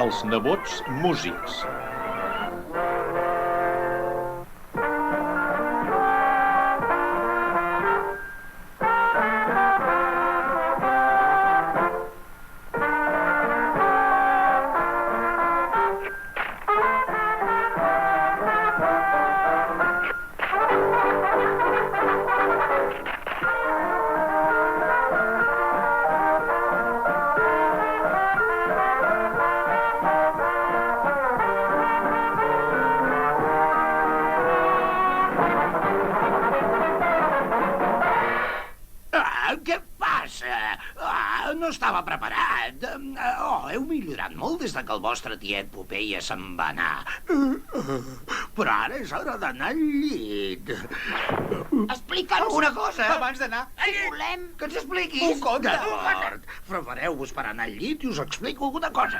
Els nebots músics. Què passa? No estava preparat. Heu millorat molt des que el vostre tiet Popeye se'n va anar. Però ara és hora d'anar al llit. Explica'ns Una cosa. Abans d'anar... si volem. Que ens expliquis. Un conte. D'acord. Prepareu-vos per anar al llit i us explico alguna cosa.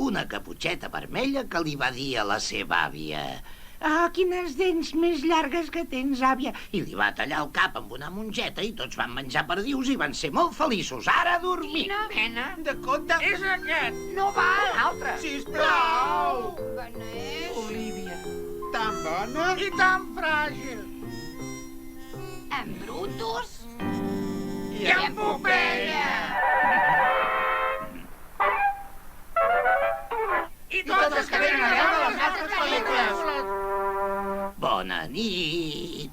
Una caputxeta vermella que li va dir a la seva àvia: quines dents més llargues que tens, àvia. I li va tallar el cap amb una mongeta i tots van menjar perdius i van ser molt feliços. Ara a dormir. Quina mena? De conte... És aquest. No va a l'altre. Sisplau! Que n'és? Olivia, tan bona... I tan fràgil. En Brutus? I en Popeye. I tots els que venen a veure les nostres pel·lícules. Bona nit.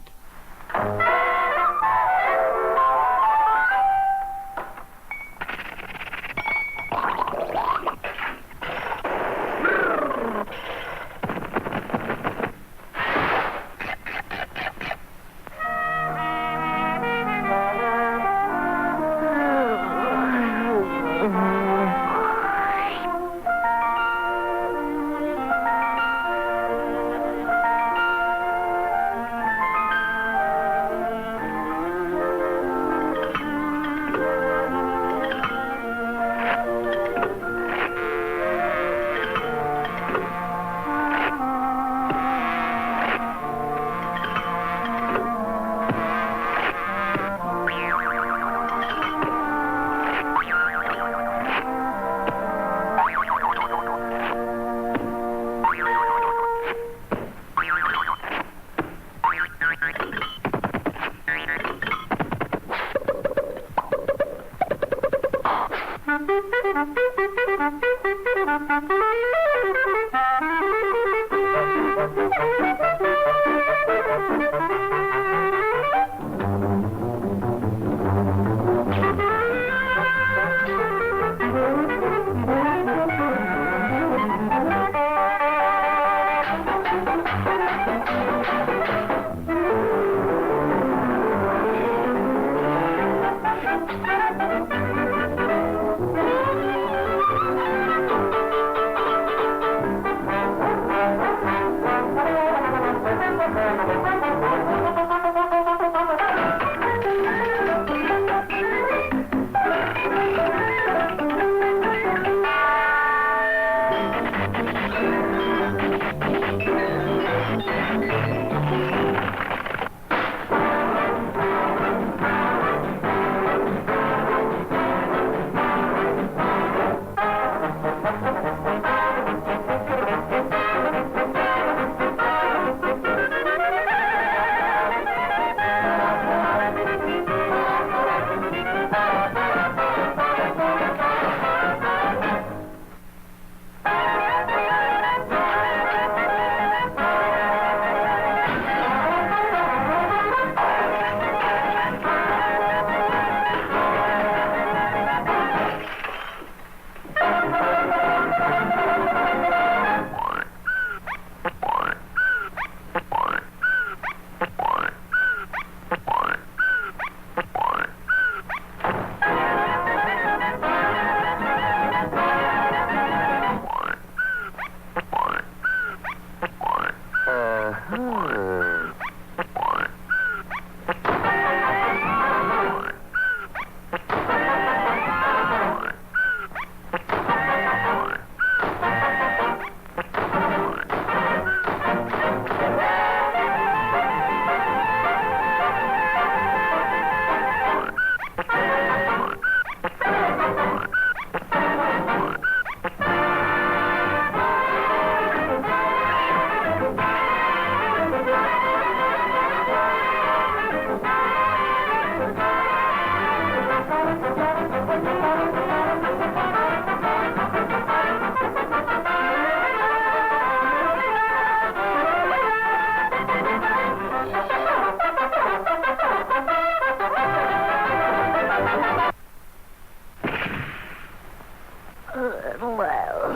les...